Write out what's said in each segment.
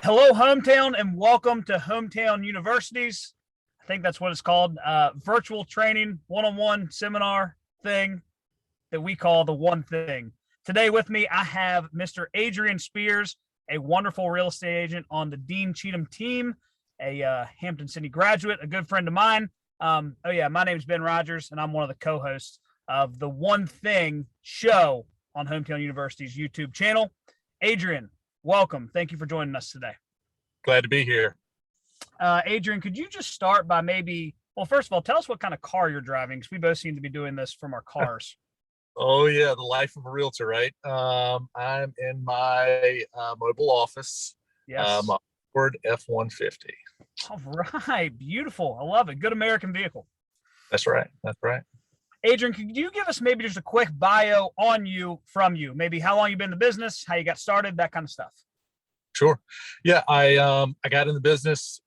Hello, hometown, and welcome to Hometown Universities. I think that's what it's called. Virtual training, one-on-one seminar thing that we call the One Thing. Today with me, I have Mr. Adrian Spears, a wonderful real estate agent on the Dean Cheatham team, a Hampton City graduate, a good friend of mine. My name is Ben Rogers, and I'm one of the co-hosts of the One Thing show on Hometown University's YouTube channel. Adrian, welcome. Thank you for joining us today. Glad to be here. Adrian, could you just start by first of all, tell us what kind of car you're driving, because we both seem to be doing this from our cars. Oh yeah, the life of a realtor, right? I'm in my mobile office. Yes. Ford F-150. All right, beautiful. I love it. Good American vehicle. That's right. Adrian, could you give us maybe just a quick bio on you, from you? Maybe how long you've been in the business, how you got started, that kind of stuff. Sure. Yeah, I got in the business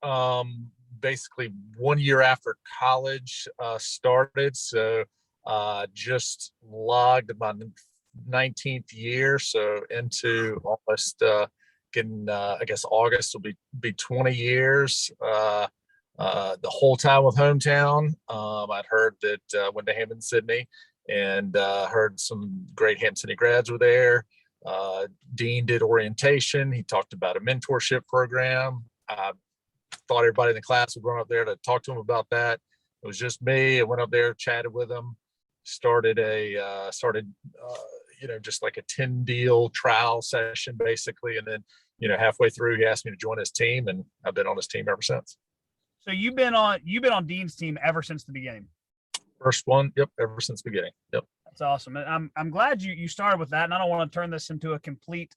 basically 1 year after college started. So just logged my 19th year, so into almost getting I guess August will be 20 years. The whole time with Hometown, I'd heard that went to Hampton Sydney, and heard some great Hampton City grads were there. Dean did orientation. He talked about a mentorship program. I thought everybody in the class would run up there to talk to him about that. It was just me. I went up there, chatted with him, started just like a 10 deal trial session basically. And then, halfway through, he asked me to join his team, and I've been on his team ever since. So you've been on Dean's team ever since the beginning. First one. Yep. Ever since the beginning. Yep. That's awesome. And I'm glad you started with that. And I don't want to turn this into a complete,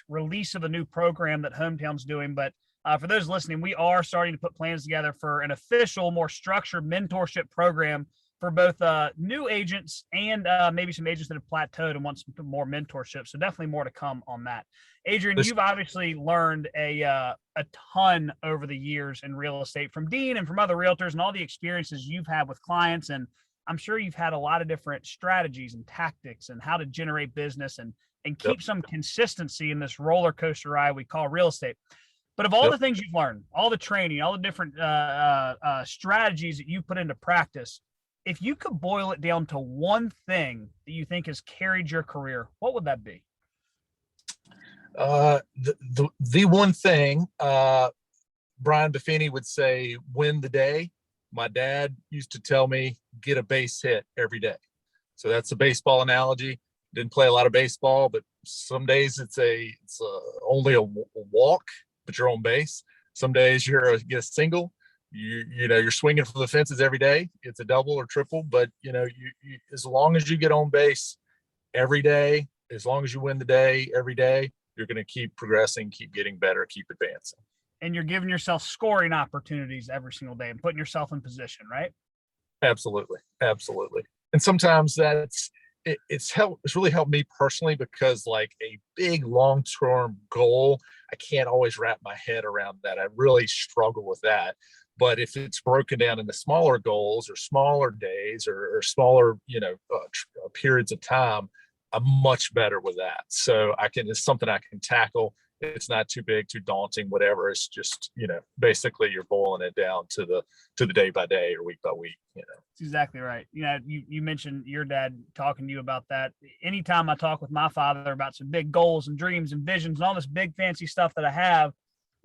release of a new program that Hometown's doing. But for those listening, we are starting to put plans together for an official, more structured mentorship program for both new agents and maybe some agents that have plateaued and want some more mentorship. So definitely more to come on that. Adrian, you've obviously learned a ton over the years in real estate from Dean and from other realtors, and all the experiences you've had with clients. And I'm sure you've had a lot of different strategies and tactics and how to generate business and keep some consistency in this roller coaster ride we call real estate. But of all the things you've learned, all the training, all the different strategies that you put into practice, if you could boil it down to one thing that you think has carried your career, what would that be? The one thing, Brian Buffini would say, win the day. My dad used to tell me, get a base hit every day. So that's a baseball analogy. Didn't play a lot of baseball, but some days it's only a walk, but you're on base. Some days you get a single. You're swinging for the fences every day. It's a double or triple, but you as long as you get on base every day, as long as you win the day every day, you're going to keep progressing, keep getting better, keep advancing. And you're giving yourself scoring opportunities every single day and putting yourself in position, right? Absolutely. And sometimes it's really helped me personally, because like a big long-term goal, I can't always wrap my head around that. I really struggle with that. But if it's broken down into smaller goals or smaller days or smaller, periods of time, I'm much better with that. So it's something I can tackle. It's not too big, too daunting, whatever. It's just, basically you're boiling it down to the day by day or week by week, That's exactly right. You mentioned your dad talking to you about that. Anytime I talk with my father about some big goals and dreams and visions and all this big fancy stuff that I have,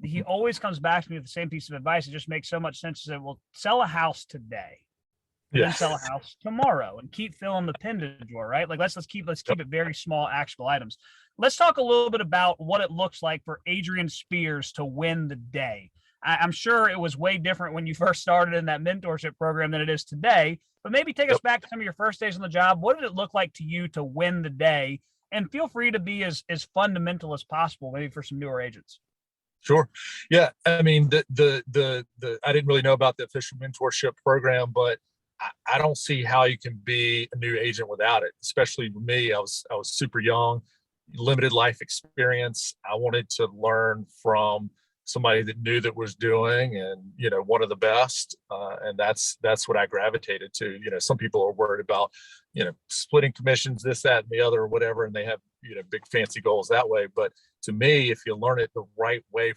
he always comes back to me with the same piece of advice. It just makes so much sense. He said, well, sell a house today. Then sell a house tomorrow and keep filling the pin drawer, right? Like let's keep it very small, actionable items. Let's talk a little bit about what it looks like for Adrian Spears to win the day. I'm sure it was way different when you first started in that mentorship program than it is today, but maybe take us back to some of your first days on the job. What did it look like to you to win the day? And feel free to be as fundamental as possible, maybe for some newer agents. Sure. Yeah. I mean, the I didn't really know about the official mentorship program, but I don't see how you can be a new agent without it. Especially for me, I was super young, limited life experience. I wanted to learn from somebody that knew that was doing, and one of the best. And that's what I gravitated to. Some people are worried about splitting commissions, this, that, and the other, or whatever, and they have, big fancy goals that way. But to me, if you learn it the right way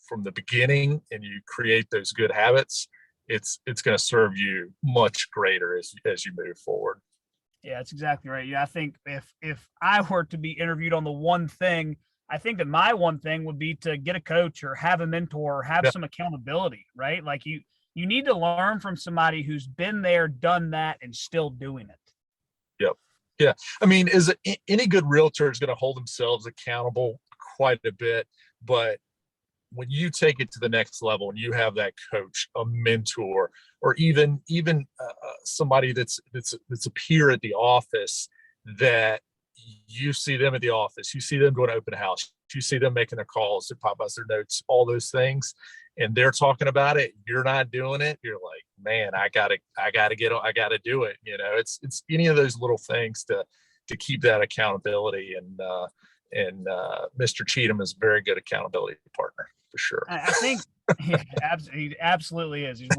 from the beginning and you create those good habits, it's going to serve you much greater as you move forward. Yeah, that's exactly right. Yeah, I think if I were to be interviewed on the one thing, I think that my one thing would be to get a coach or have a mentor or have some accountability, right? Like you need to learn from somebody who's been there, done that, and still doing it. Yep. Yeah. I mean, any good realtor is going to hold themselves accountable quite a bit, but when you take it to the next level and you have that coach, a mentor, or even somebody that's a peer at the office, that you see them at the office, you see them going to open house, you see them making their calls, their pop-ups, their notes, all those things, and they're talking about it, you're not doing it, you're like, man, I gotta do it. It's any of those little things to keep that accountability, and Mr. Cheatham is a very good accountability partner for sure. I think he absolutely is. He's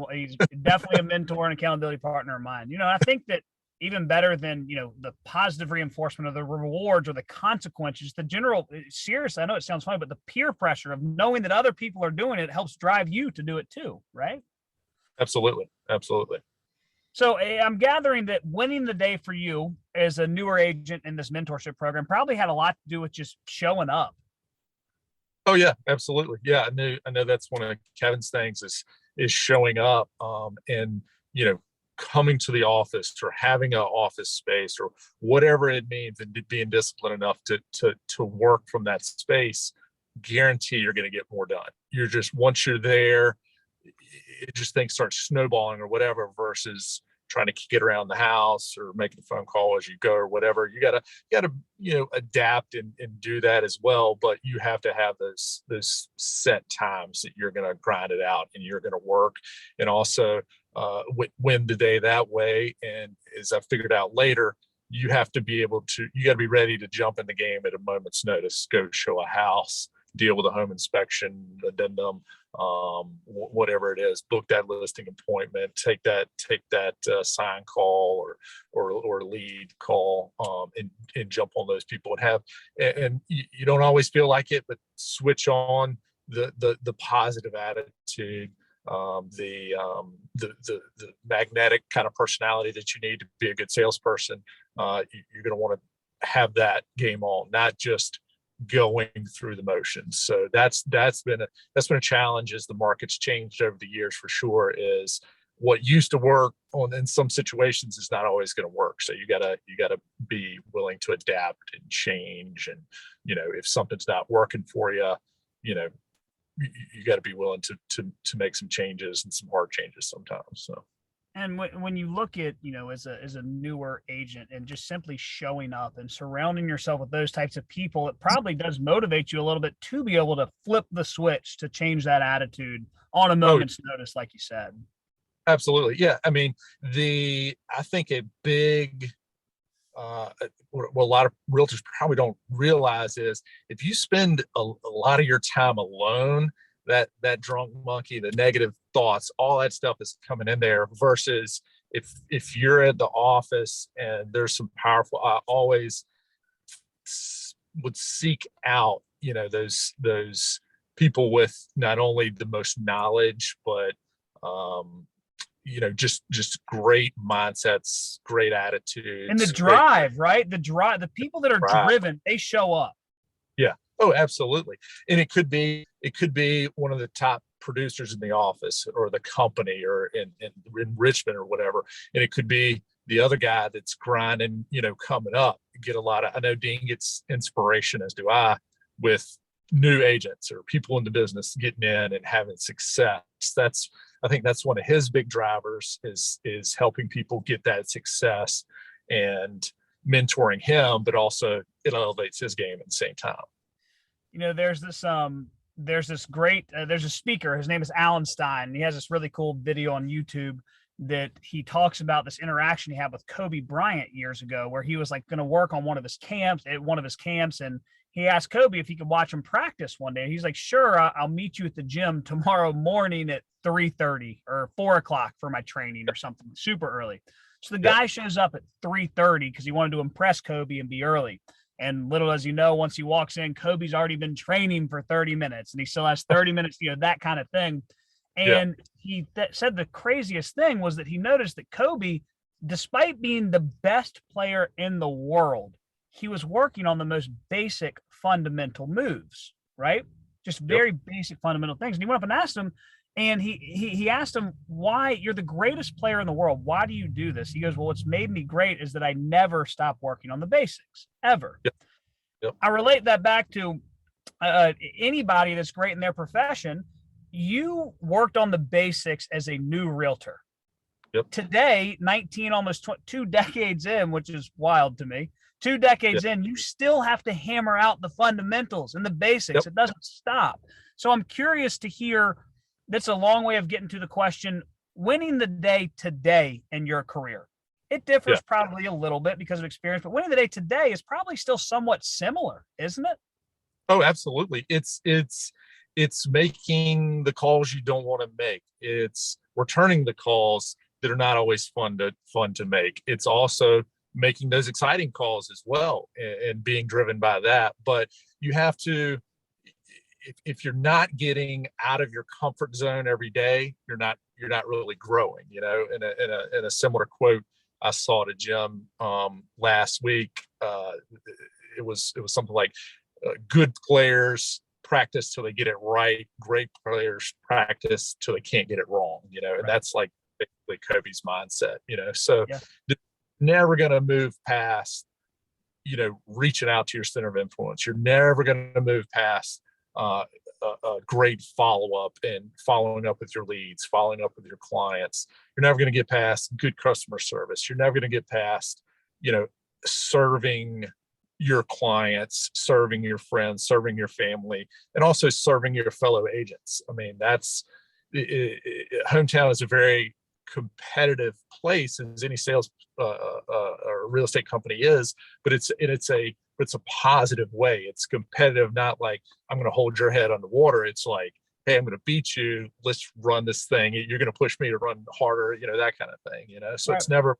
definitely a mentor and accountability partner of mine. I think that even better than, the positive reinforcement of the rewards or the consequences, the general, seriously, I know it sounds funny, but the peer pressure of knowing that other people are doing it helps drive you to do it too, right? Absolutely. Absolutely. So I'm gathering that winning the day for you as a newer agent in this mentorship program probably had a lot to do with just showing up. Oh yeah, absolutely. Yeah, I know that's one of Kevin's things is showing up, and coming to the office or having an office space or whatever it means, and being disciplined enough to work from that space. Guarantee you're going to get more done. You're just, once you're there, it just things start snowballing or whatever, versus trying to get around the house or making a phone call as you go or whatever. You gotta adapt and do that as well. But you have to have those set times that you're going to grind it out and you're going to work, and also win the day that way. And as I figured out later, you got to be ready to jump in the game at a moment's notice, go show a house, deal with a home inspection addendum, whatever it is, book that listing appointment, take that sign call or lead call, and jump on those people and you don't always feel like it, but switch on the positive attitude, the magnetic kind of personality that you need to be a good salesperson. You're going to want to have that game on, not just going through the motions. So that's been a challenge as the market's changed over the years, for sure. Is what used to work in some situations is not always going to work. So you gotta be willing to adapt and change. And if something's not working for you, you got to be willing to make some changes, and some hard changes sometimes. So. And when you look at, as a newer agent, and just simply showing up and surrounding yourself with those types of people, it probably does motivate you a little bit to be able to flip the switch, to change that attitude on a moment's notice, like you said. Absolutely. Yeah. I mean, I think a big, what a lot of realtors probably don't realize is, if you spend a lot of your time alone, that drunk monkey, the negative thoughts, all that stuff is coming in there, versus if you're at the office and there's some powerful, I always would seek out, those people with not only the most knowledge, but, just great mindsets, great attitudes. And the drive, right? The people that are driven, they show up. Yeah. Oh, absolutely. And it could be one of the top producers in the office or the company, or in Richmond or whatever. And it could be the other guy that's grinding, coming up. I know Dean gets inspiration, as do I, with new agents or people in the business getting in and having success. I think that's one of his big drivers, is helping people get that success and mentoring him, but also it elevates his game at the same time. There's a speaker, his name is Alan Stein. He has this really cool video on YouTube that he talks about this interaction he had with Kobe Bryant years ago, where he was like going to work on one of his camps, and he asked Kobe if he could watch him practice one day. He's like, sure, I'll meet you at the gym tomorrow morning at 3:30 or 4 o'clock for my training or something super early. So the guy shows up at 3:30 because he wanted to impress Kobe and be early. And little as you know, once he walks in, Kobe's already been training for 30 minutes and he still has 30 minutes, that kind of thing. And he said the craziest thing was that he noticed that Kobe, despite being the best player in the world, he was working on the most basic fundamental moves, right? Just very basic fundamental things. And he went up and asked him, and he asked him, why you're the greatest player in the world. Why do you do this? He goes, well, what's made me great is that I never stop working on the basics ever. I relate that back to anybody that's great in their profession. You worked on the basics as a new realtor. Today, 19, almost 2 decades in, which is wild to me, 2 decades in, you still have to hammer out the fundamentals and the basics. It doesn't stop. So I'm curious to hear, that's a long way of getting to the question, winning the day today in your career. It differs probably a little bit because of experience, but winning the day today is probably still somewhat similar, isn't it? Oh, absolutely. It's making the calls you don't want to make. It's returning the calls that are not always fun to make. It's also making those exciting calls as well and being driven by that. But you have to, if you're not getting out of your comfort zone every day, you're not really growing. In a similar quote I saw at a gym last week, it was something like, good players practice till they get it right. Great players practice till they can't get it wrong. And that's like basically Kobe's mindset. So never going to move past, reaching out to your center of influence. You're never going to move past a great follow-up and following up with your leads, following up with your clients. You're never going to get past good customer service. You're never going to get past, serving your clients, serving your friends, serving your family, and also serving your fellow agents. I mean, Hometown is a very competitive place, as any sales or real estate company is, but it's a positive way. It's competitive, not like I'm going to hold your head underwater. It's like, hey, I'm going to beat you. Let's run this thing. You're going to push me to run harder, that kind of thing. So It's never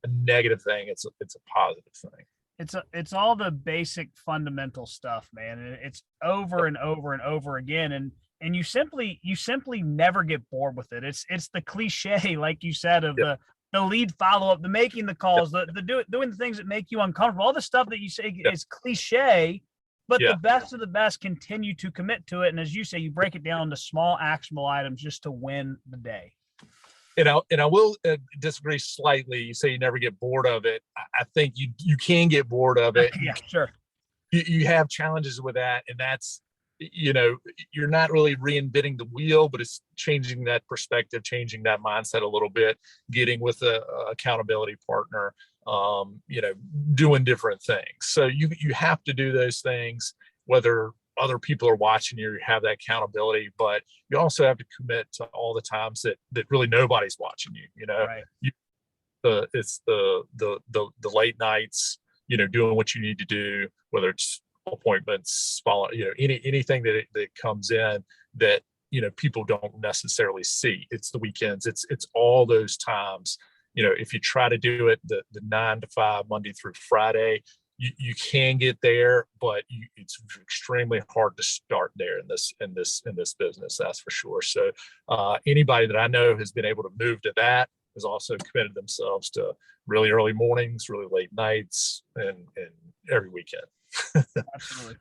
a negative thing. It's a positive thing. It's all the basic fundamental stuff, man. And it's over and over and over again. And you simply never get bored with it. It's the cliche, like you said, of the lead follow-up, the making the calls, the doing the things that make you uncomfortable, all the stuff that you say is cliche, but the best of the best continue to commit to it. And as you say, you break it down to small actionable items just to win the day. And I will disagree slightly. You say you never get bored of it. I think you can get bored of it. Yeah, sure. You have challenges with that, and that's, you're not really reinventing the wheel, but it's changing that perspective, changing that mindset a little bit, getting with a accountability partner, doing different things. So you have to do those things, whether other people are watching you have that accountability, but you also have to commit to all the times that really nobody's watching you. Right. It's the late nights, doing what you need to do, whether it's appointments, follow, anything that comes in that people don't necessarily see. It's the weekends. It's all those times. If you try to do it the 9 to 5 Monday through Friday, you can get there, but it's extremely hard to start there in this business. That's for sure. So anybody that I know has been able to move to that has also committed themselves to really early mornings, really late nights, and every weekend. Absolutely.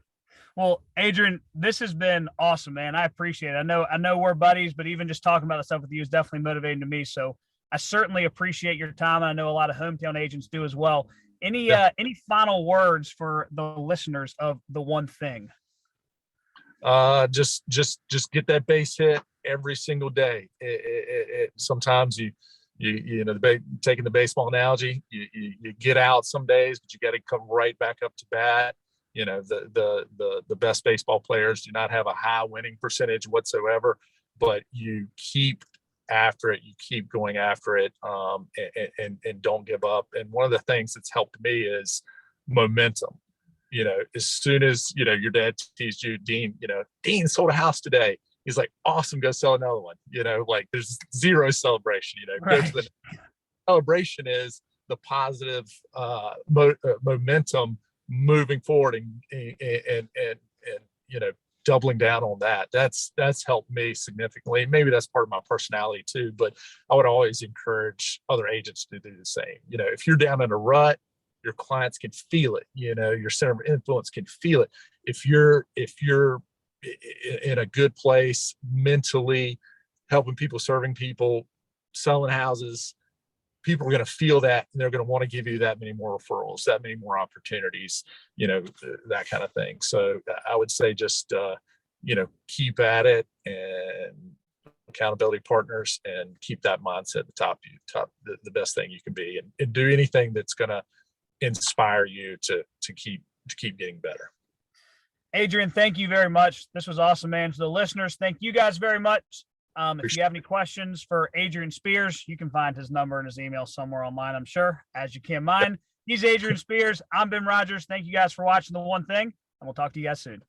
Well, Adrian, this has been awesome, man. I appreciate it. I know we're buddies, but even just talking about the stuff with you is definitely motivating to me. So I certainly appreciate your time. And I know a lot of Hometown agents do as well. Any final words for the listeners of The One Thing? Just get that base hit every single day. Sometimes taking the baseball analogy, you get out some days, but you got to come right back up to bat. The best baseball players do not have a high winning percentage whatsoever, but you keep after it, you keep going after it, and don't give up. And one of the things that's helped me is momentum. As soon as your dad teased you, Dean sold a house today, he's like, awesome, go sell another one. Like there's zero celebration. Right. Go to the celebration is the positive momentum moving forward, and doubling down on that. That's helped me significantly. Maybe that's part of my personality too, but I would always encourage other agents to do the same. If you're down in a rut, your clients can feel it. Your center of influence can feel it. If you're in a good place mentally, helping people, serving people, selling houses, people are going to feel that, and they're going to want to give you that many more referrals, that many more opportunities, that kind of thing. So I would say just, keep at it, and accountability partners, and keep that mindset at the best thing you can be, and do anything that's going to inspire you to keep getting better. Adrian, thank you very much. This was awesome, man. To the listeners, thank you guys very much. If you have any questions for Adrian Spears, you can find his number and his email somewhere online, I'm sure, as you can mine. He's Adrian Spears. I'm Ben Rogers. Thank you guys for watching The One Thing, and we'll talk to you guys soon.